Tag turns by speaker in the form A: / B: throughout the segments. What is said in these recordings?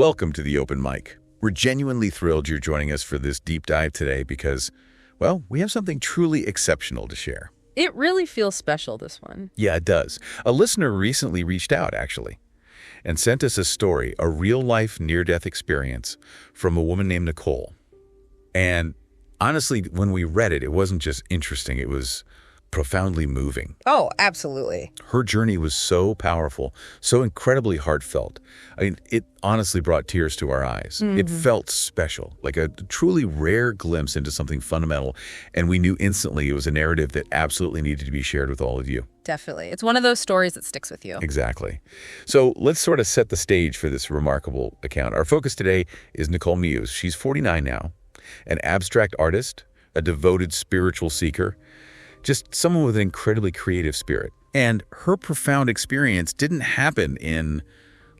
A: Welcome to the Open Mic. We're genuinely thrilled you're joining us for this deep dive today because, well, we have something truly exceptional to share.
B: It really feels special, this one.
A: Yeah, it does. A listener recently reached out, actually, and sent us a story, a real-life near-death experience from a woman named Nicole. And honestly, when we read it, it wasn't just interesting, it was profoundly moving.
B: Oh, absolutely.
A: Her journey was so powerful, so incredibly heartfelt. I mean, it honestly brought tears to our eyes. It felt special, like a truly rare glimpse into something fundamental, and we knew instantly it was a narrative that absolutely needed to be shared with all of you.
B: Definitely. It's one of those stories that sticks with you.
A: Exactly. So let's sort of set the stage for this remarkable account. Our focus today is Nicole Meeuws. She's 49 now, an abstract artist, a devoted spiritual seeker, just someone with an incredibly creative spirit. And her profound experience didn't happen in,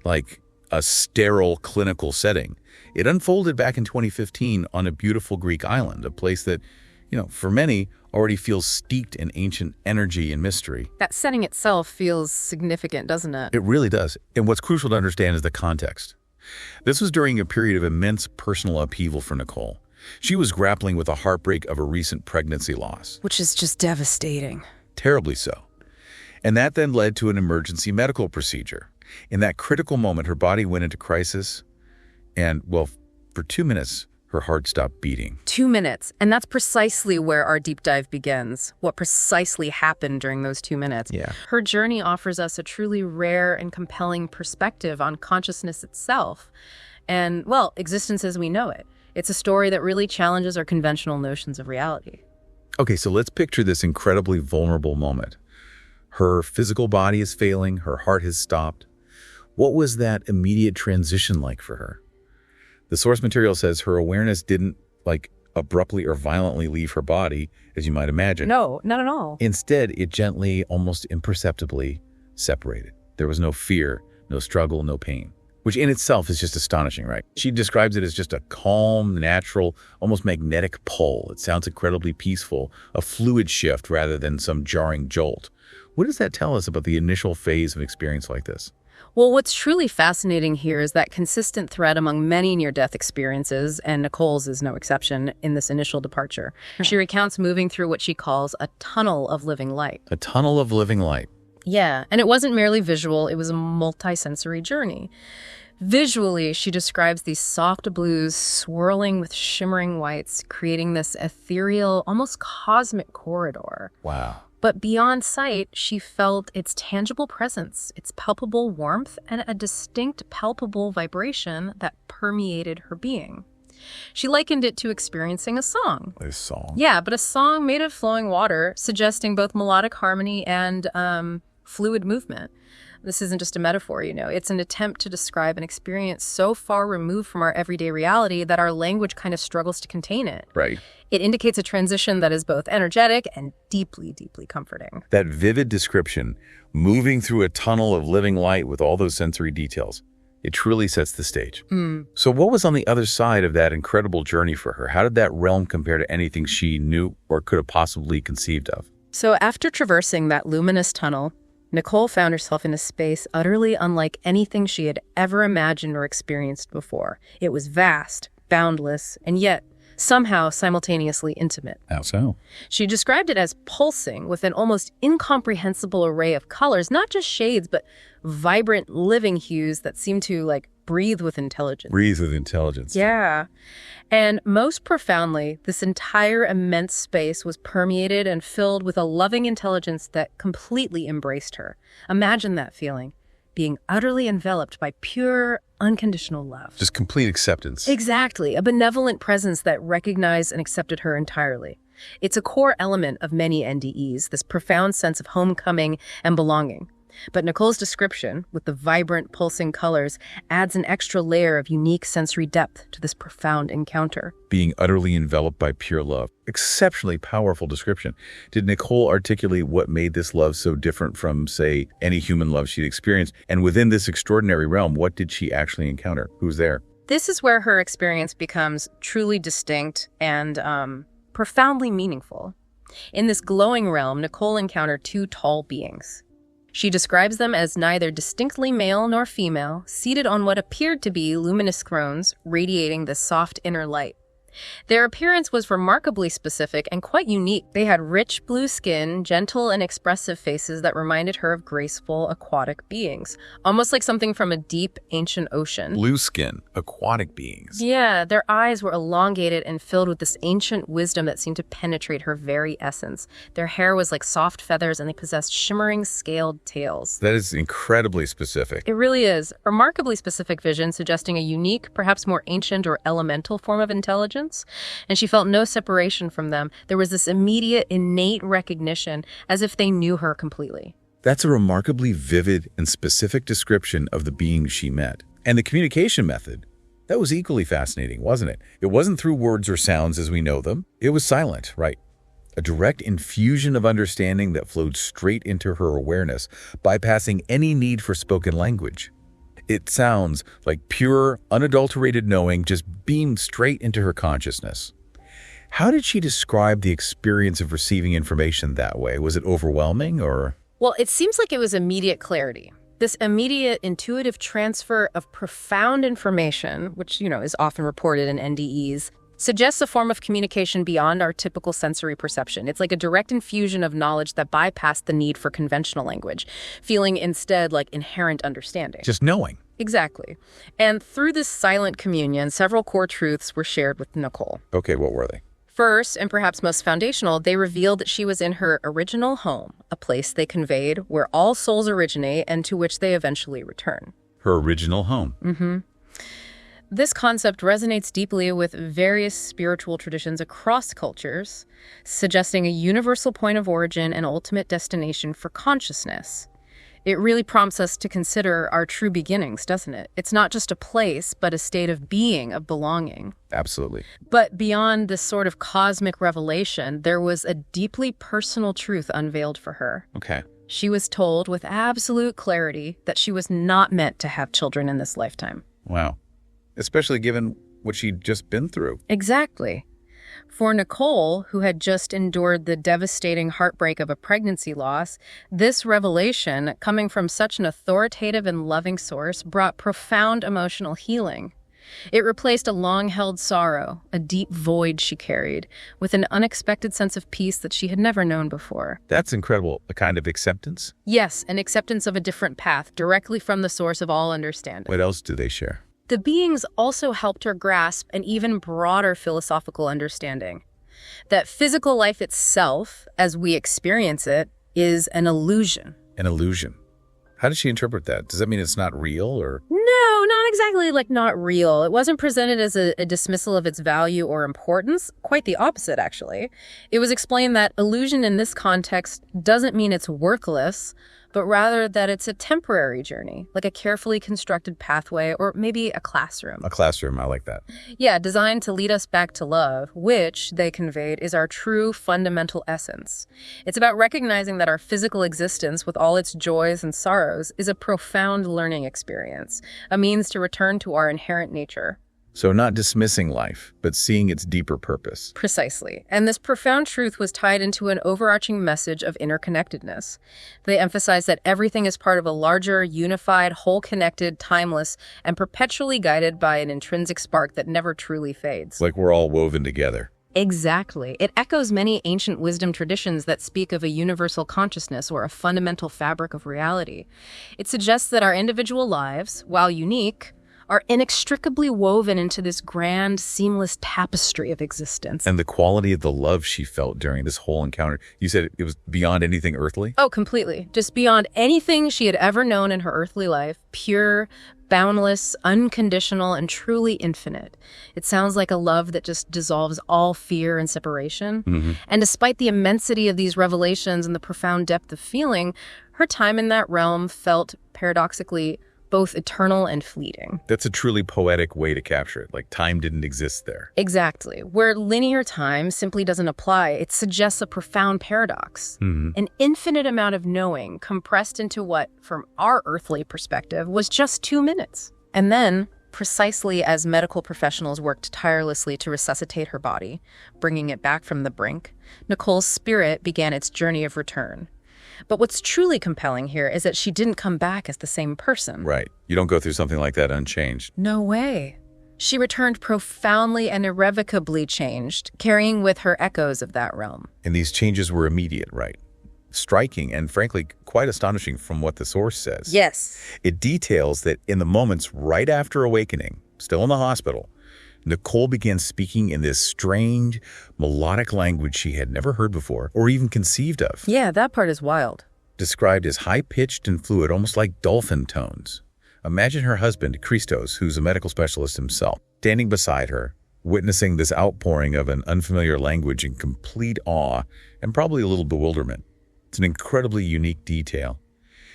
A: like, a sterile clinical setting. It unfolded back in 2015 on a beautiful Greek island, a place that, for many, already feels steeped in ancient energy and mystery.
B: That setting itself feels significant, doesn't it?
A: It really does. And what's crucial to understand is the context. This was during a period of immense personal upheaval for Nicole. She was grappling with the heartbreak of a recent pregnancy loss.
B: Which is just devastating.
A: Terribly so. And that then led to an emergency medical procedure. In that critical moment, her body went into crisis, and, well, for 2 minutes, her heart stopped beating.
B: 2 minutes. And that's precisely where our deep dive begins. What precisely happened during those 2 minutes.
A: Yeah.
B: Her journey offers us a truly rare and compelling perspective on consciousness itself and, well, existence as we know it. It's a story that really challenges our conventional notions of reality.
A: Okay, so let's picture this incredibly vulnerable moment. Her physical body is failing, her heart has stopped. What was that immediate transition like for her? The source material says her awareness didn't, abruptly or violently leave her body, as you might imagine.
B: No, not at all.
A: Instead, it gently, almost imperceptibly separated. There was no fear, no struggle, no pain. Which in itself is just astonishing, right? She describes it as just a calm, natural, almost magnetic pull. It sounds incredibly peaceful, a fluid shift rather than some jarring jolt. What does that tell us about the initial phase of an experience like this?
B: Well, what's truly fascinating here is that consistent thread among many near-death experiences, and Nicole's is no exception in this initial departure. She recounts moving through what she calls a tunnel of living light.
A: A tunnel of living light.
B: Yeah, and it wasn't merely visual, it was a multi-sensory journey. Visually, she describes these soft blues swirling with shimmering whites, creating this ethereal, almost cosmic corridor.
A: Wow.
B: But beyond sight, she felt its tangible presence, its palpable warmth, and a distinct palpable vibration that permeated her being. She likened it to experiencing a song.
A: A song?
B: Yeah, but a song made of flowing water, suggesting both melodic harmony and fluid movement. This isn't just a metaphor, It's an attempt to describe an experience so far removed from our everyday reality that our language kind of struggles to contain it.
A: Right.
B: It indicates a transition that is both energetic and deeply, deeply comforting.
A: That vivid description, moving through a tunnel of living light with all those sensory details, it truly sets the stage. So what was on the other side of that incredible journey for her? How did that realm compare to anything she knew or could have possibly conceived of?
B: So after traversing that luminous tunnel, Nicole found herself in a space utterly unlike anything she had ever imagined or experienced before. It was vast, boundless, and yet somehow simultaneously intimate.
A: How so?
B: She described it as pulsing with an almost incomprehensible array of colors, not just shades, but vibrant living hues that seemed to breathe with intelligence.
A: Breathe with intelligence.
B: Yeah. And most profoundly, this entire immense space was permeated and filled with a loving intelligence that completely embraced her. Imagine that feeling, being utterly enveloped by pure, unconditional love.
A: Just complete acceptance.
B: Exactly. A benevolent presence that recognized and accepted her entirely. It's a core element of many NDEs, this profound sense of homecoming and belonging. But Nicole's description, with the vibrant, pulsing colors, adds an extra layer of unique sensory depth to this profound encounter.
A: Being utterly enveloped by pure love. Exceptionally powerful description. Did Nicole articulate what made this love so different from, say, any human love she'd experienced? And within this extraordinary realm, what did she actually encounter? Who's there?
B: This is where her experience becomes truly distinct and profoundly meaningful. In this glowing realm, Nicole encountered two tall beings. She describes them as neither distinctly male nor female, seated on what appeared to be luminous thrones, radiating the soft inner light. Their appearance was remarkably specific and quite unique. They had rich blue skin, gentle and expressive faces that reminded her of graceful, aquatic beings, almost like something from a deep, ancient ocean.
A: Blue skin, aquatic beings.
B: Yeah, their eyes were elongated and filled with this ancient wisdom that seemed to penetrate her very essence. Their hair was like soft feathers, and they possessed shimmering, scaled tails.
A: That is incredibly specific.
B: It really is. Remarkably specific vision, suggesting a unique, perhaps more ancient or elemental form of intelligence. And she felt no separation from them. There was this immediate, innate recognition, as if they knew her completely.
A: That's a remarkably vivid and specific description of the beings she met. And the communication method, that was equally fascinating, wasn't it? It wasn't through words or sounds as we know them. It was silent, right? A direct infusion of understanding that flowed straight into her awareness, bypassing any need for spoken language. It sounds like pure, unadulterated knowing just beamed straight into her consciousness. How did she describe the experience of receiving information that way? Was it overwhelming or?
B: Well, it seems like it was immediate clarity. This immediate intuitive transfer of profound information, which, is often reported in NDEs, suggests a form of communication beyond our typical sensory perception. It's like a direct infusion of knowledge that bypassed the need for conventional language, feeling instead like inherent understanding.
A: Just knowing.
B: Exactly. And through this silent communion, several core truths were shared with Nicole.
A: Okay, what were they?
B: First, and perhaps most foundational, they revealed that she was in her original home, a place they conveyed where all souls originate and to which they eventually return.
A: Her original home.
B: Mm-hmm. This concept resonates deeply with various spiritual traditions across cultures, suggesting a universal point of origin and ultimate destination for consciousness. It really prompts us to consider our true beginnings, doesn't it? It's not just a place, but a state of being, of belonging.
A: Absolutely.
B: But beyond this sort of cosmic revelation, there was a deeply personal truth unveiled for her.
A: Okay.
B: She was told with absolute clarity that she was not meant to have children in this lifetime.
A: Wow. Especially given what she'd just been through.
B: Exactly. For Nicole, who had just endured the devastating heartbreak of a pregnancy loss, this revelation, coming from such an authoritative and loving source, brought profound emotional healing. It replaced a long-held sorrow, a deep void she carried, with an unexpected sense of peace that she had never known before.
A: That's incredible. A kind of acceptance?
B: Yes, an acceptance of a different path, directly from the source of all understanding.
A: What else do they share?
B: The beings also helped her grasp an even broader philosophical understanding, that physical life itself, as we experience it, is an illusion.
A: An illusion. How does she interpret that? Does that mean it's not real or?
B: No, not exactly not real. It wasn't presented as a dismissal of its value or importance. Quite the opposite, actually. It was explained that illusion in this context doesn't mean it's worthless, but rather that it's a temporary journey, like a carefully constructed pathway or maybe a classroom.
A: A classroom, I like that.
B: Yeah, designed to lead us back to love, which, they conveyed, is our true fundamental essence. It's about recognizing that our physical existence, with all its joys and sorrows, is a profound learning experience, a means to return to our inherent nature.
A: So not dismissing life, but seeing its deeper purpose.
B: Precisely. And this profound truth was tied into an overarching message of interconnectedness. They emphasized that everything is part of a larger, unified, whole-connected, timeless, and perpetually guided by an intrinsic spark that never truly fades.
A: Like we're all woven together.
B: Exactly. It echoes many ancient wisdom traditions that speak of a universal consciousness or a fundamental fabric of reality. It suggests that our individual lives, while unique, are inextricably woven into this grand, seamless tapestry of existence.
A: And the quality of the love she felt during this whole encounter, you said it was beyond anything earthly?
B: Oh, completely. Just beyond anything she had ever known in her earthly life. Pure, boundless, unconditional, and truly infinite. It sounds like a love that just dissolves all fear and separation.
A: Mm-hmm.
B: And despite the immensity of these revelations and the profound depth of feeling, her time in that realm felt, paradoxically, both eternal and fleeting.
A: That's a truly poetic way to capture it, like time didn't exist there.
B: Exactly. Where linear time simply doesn't apply, it suggests a profound paradox.
A: Mm-hmm.
B: An infinite amount of knowing compressed into what, from our earthly perspective, was just 2 minutes. And then, precisely as medical professionals worked tirelessly to resuscitate her body, bringing it back from the brink, Nicole's spirit began its journey of return. But what's truly compelling here is that she didn't come back as the same person.
A: Right. You don't go through something like that unchanged.
B: No way. She returned profoundly and irrevocably changed, carrying with her echoes of that realm.
A: And these changes were immediate, right? Striking and, frankly, quite astonishing from what the source says.
B: Yes.
A: It details that in the moments right after awakening, still in the hospital, Nicole began speaking in this strange, melodic language she had never heard before or even conceived of.
B: Yeah, that part is wild.
A: Described as high-pitched and fluid, almost like dolphin tones. Imagine her husband, Christos, who's a medical specialist himself, standing beside her, witnessing this outpouring of an unfamiliar language in complete awe and probably a little bewilderment. It's an incredibly unique detail.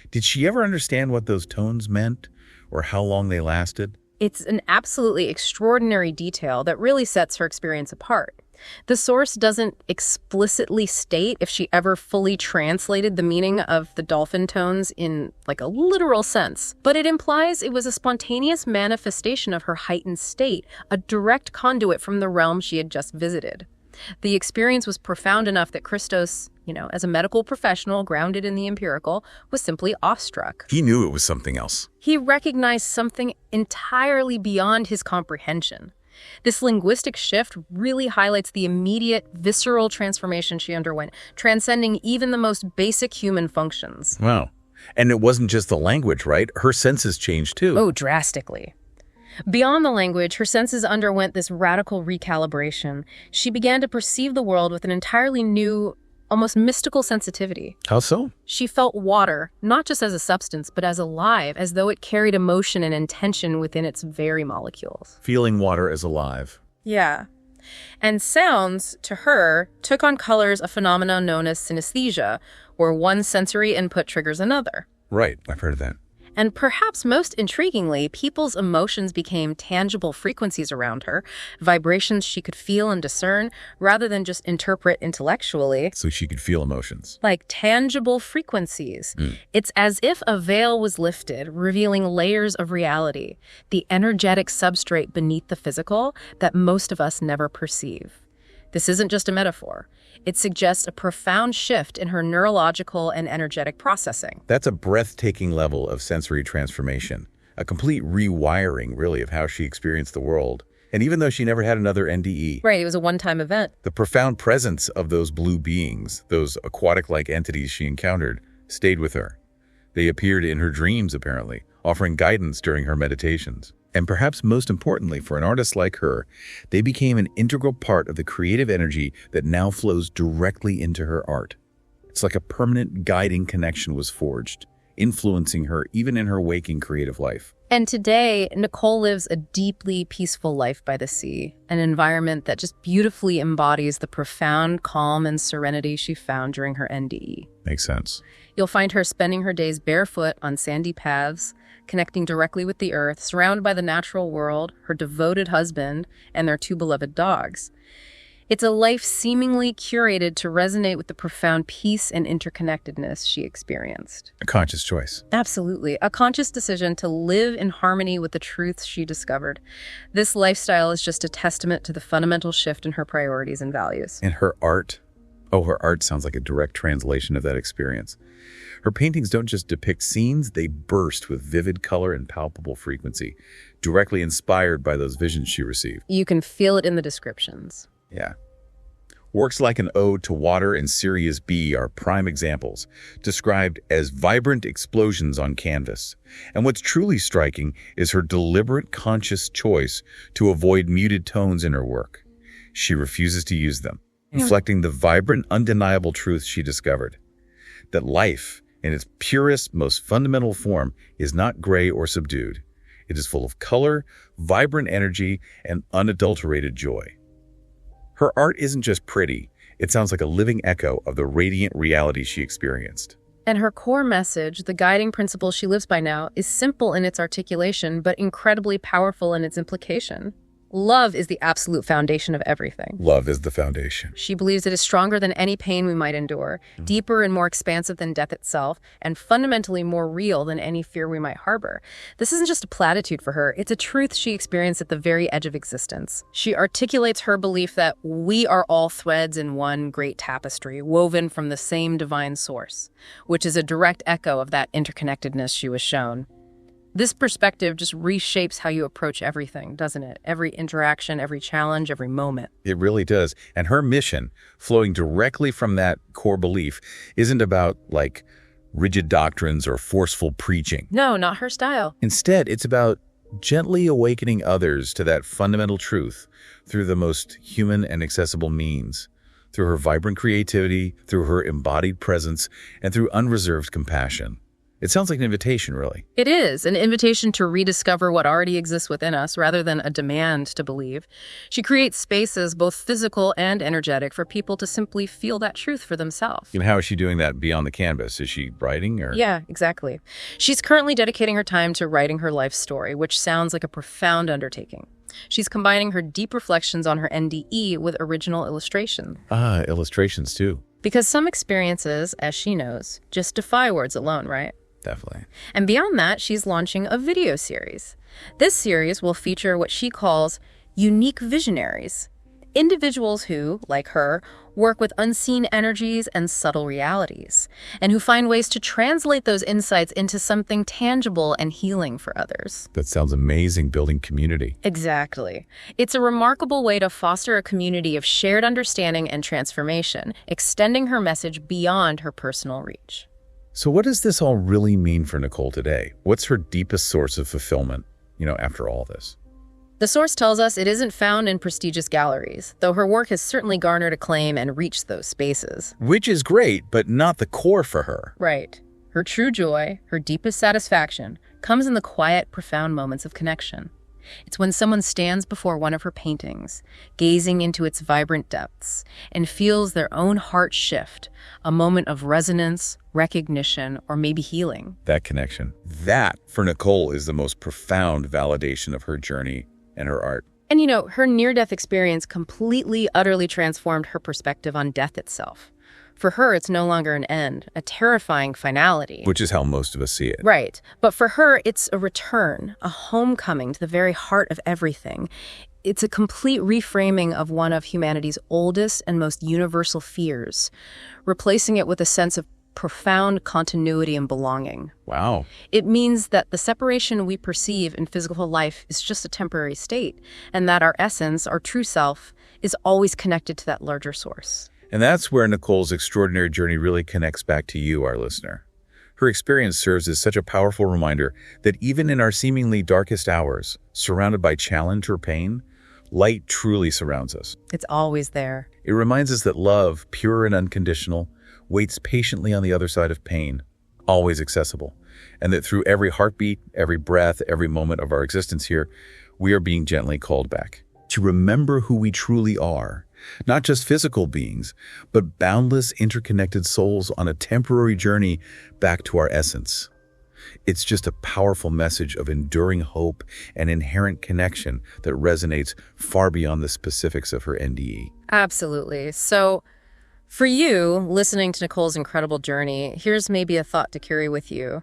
A: Did she ever understand what those tones meant or how long they lasted?
B: It's an absolutely extraordinary detail that really sets her experience apart. The source doesn't explicitly state if she ever fully translated the meaning of the dolphin tones in like a literal sense, but it implies it was a spontaneous manifestation of her heightened state, a direct conduit from the realm she had just visited. The experience was profound enough that Christos, as a medical professional grounded in the empirical, was simply awestruck.
A: He knew it was something else.
B: He recognized something entirely beyond his comprehension. This linguistic shift really highlights the immediate, visceral transformation she underwent, transcending even the most basic human functions.
A: Wow. And it wasn't just the language, right? Her senses changed too.
B: Oh, drastically. Beyond the language, her senses underwent this radical recalibration. She began to perceive the world with an entirely new, almost mystical sensitivity.
A: How so?
B: She felt water, not just as a substance, but as alive, as though it carried emotion and intention within its very molecules.
A: Feeling water as alive.
B: Yeah. And sounds, to her, took on colors, a phenomenon known as synesthesia, where one sensory input triggers another.
A: Right, I've heard of that.
B: And perhaps most intriguingly, people's emotions became tangible frequencies around her, vibrations she could feel and discern, rather than just interpret intellectually.
A: So she could feel emotions.
B: Like tangible frequencies. It's as if a veil was lifted, revealing layers of reality, the energetic substrate beneath the physical that most of us never perceive. This isn't just a metaphor. It suggests a profound shift in her neurological and energetic processing.
A: That's a breathtaking level of sensory transformation, a complete rewiring, really, of how she experienced the world. And even though she never had another NDE.
B: Right, it was a one-time event.
A: The profound presence of those blue beings, those aquatic-like entities she encountered, stayed with her. They appeared in her dreams, apparently, offering guidance during her meditations. And perhaps most importantly, for an artist like her, they became an integral part of the creative energy that now flows directly into her art. It's like a permanent guiding connection was forged, influencing her even in her waking creative life.
B: And today, Nicole lives a deeply peaceful life by the sea, an environment that just beautifully embodies the profound calm and serenity she found during her NDE.
A: Makes sense.
B: You'll find her spending her days barefoot on sandy paths, connecting directly with the earth, surrounded by the natural world, her devoted husband, and their two beloved dogs. It's a life seemingly curated to resonate with the profound peace and interconnectedness she experienced.
A: A conscious choice.
B: Absolutely. A conscious decision to live in harmony with the truths she discovered. This lifestyle is just a testament to the fundamental shift in her priorities and values.
A: And her art. Oh, her art sounds like a direct translation of that experience. Her paintings don't just depict scenes, they burst with vivid color and palpable frequency, directly inspired by those visions she received.
B: You can feel it in the descriptions.
A: Yeah. Works like An Ode to Water and Sirius B are prime examples, described as vibrant explosions on canvas. And what's truly striking is her deliberate, conscious choice to avoid muted tones in her work. She refuses to use them, reflecting the vibrant, undeniable truth she discovered. That life, in its purest, most fundamental form, is not gray or subdued. It is full of color, vibrant energy, and unadulterated joy. Her art isn't just pretty, it sounds like a living echo of the radiant reality she experienced.
B: And her core message, the guiding principle she lives by now, is simple in its articulation, but incredibly powerful in its implication. Love is the absolute foundation of everything.
A: Love is the foundation.
B: She believes it is stronger than any pain we might endure, deeper and more expansive than death itself, and fundamentally more real than any fear we might harbor. This isn't just a platitude for her, it's a truth she experienced at the very edge of existence. She articulates her belief that we are all threads in one great tapestry, woven from the same divine source, which is a direct echo of that interconnectedness she was shown. This perspective just reshapes how you approach everything, doesn't it? Every interaction, every challenge, every moment.
A: It really does. And her mission, flowing directly from that core belief, isn't about, like, rigid doctrines or forceful preaching.
B: No, not her style.
A: Instead, it's about gently awakening others to that fundamental truth through the most human and accessible means, through her vibrant creativity, through her embodied presence, and through unreserved compassion. It sounds like an invitation, really.
B: It is an invitation to rediscover what already exists within us rather than a demand to believe. She creates spaces, both physical and energetic, for people to simply feel that truth for themselves.
A: And how is she doing that beyond the canvas? Is she writing or?
B: Yeah, exactly. She's currently dedicating her time to writing her life story, which sounds like a profound undertaking. She's combining her deep reflections on her NDE with original illustration.
A: Illustrations too.
B: Because some experiences, as she knows, just defy words alone, right?
A: Definitely.
B: And beyond that, she's launching a video series. This series will feature what she calls unique visionaries, individuals who, like her, work with unseen energies and subtle realities, and who find ways to translate those insights into something tangible and healing for others.
A: That sounds amazing, building community.
B: Exactly. It's a remarkable way to foster a community of shared understanding and transformation, extending her message beyond her personal reach.
A: So what does this all really mean for Nicole today? What's her deepest source of fulfillment, after all this?
B: The source tells us it isn't found in prestigious galleries, though her work has certainly garnered acclaim and reached those spaces.
A: Which is great, but not the core for her.
B: Right. Her true joy, her deepest satisfaction, comes in the quiet, profound moments of connection. It's when someone stands before one of her paintings, gazing into its vibrant depths, and feels their own heart shift, a moment of resonance, recognition, or maybe healing.
A: That connection. That, for Nicole, is the most profound validation of her journey and her art.
B: And her near-death experience completely, utterly transformed her perspective on death itself. For her, it's no longer an end, a terrifying finality.
A: Which is how most of us see it.
B: Right. But for her, it's a return, a homecoming to the very heart of everything. It's a complete reframing of one of humanity's oldest and most universal fears, replacing it with a sense of profound continuity and belonging.
A: Wow.
B: It means that the separation we perceive in physical life is just a temporary state, and that our essence, our true self, is always connected to that larger source.
A: And that's where Nicole's extraordinary journey really connects back to you, our listener. Her experience serves as such a powerful reminder that even in our seemingly darkest hours, surrounded by challenge or pain, light truly surrounds us.
B: It's always there.
A: It reminds us that love, pure and unconditional, waits patiently on the other side of pain, always accessible, and that through every heartbeat, every breath, every moment of our existence here, we are being gently called back to remember who we truly are, not just physical beings, but boundless, interconnected souls on a temporary journey back to our essence. It's just a powerful message of enduring hope and inherent connection that resonates far beyond the specifics of her NDE.
B: Absolutely. So, for you, listening to Nicole's incredible journey, here's maybe a thought to carry with you.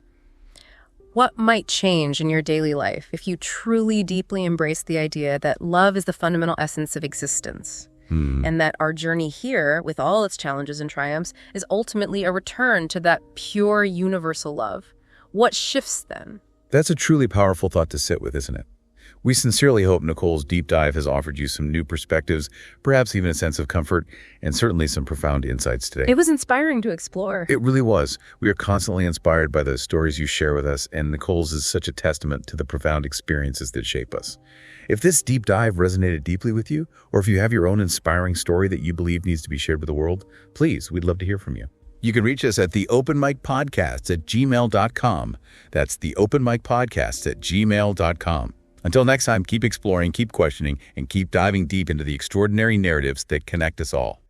B: What might change in your daily life if you truly deeply embrace the idea that love is the fundamental essence of existence, and that our journey here, with all its challenges and triumphs, is ultimately a return to that pure universal love? What shifts then?
A: That's a truly powerful thought to sit with, isn't it? We sincerely hope Nicole's deep dive has offered you some new perspectives, perhaps even a sense of comfort, and certainly some profound insights today.
B: It was inspiring to explore.
A: It really was. We are constantly inspired by the stories you share with us, and Nicole's is such a testament to the profound experiences that shape us. If this deep dive resonated deeply with you, or if you have your own inspiring story that you believe needs to be shared with the world, please, we'd love to hear from you. You can reach us at theopenmicpodcasts@gmail.com. That's theopenmicpodcasts@gmail.com. Until next time, keep exploring, keep questioning, and keep diving deep into the extraordinary narratives that connect us all.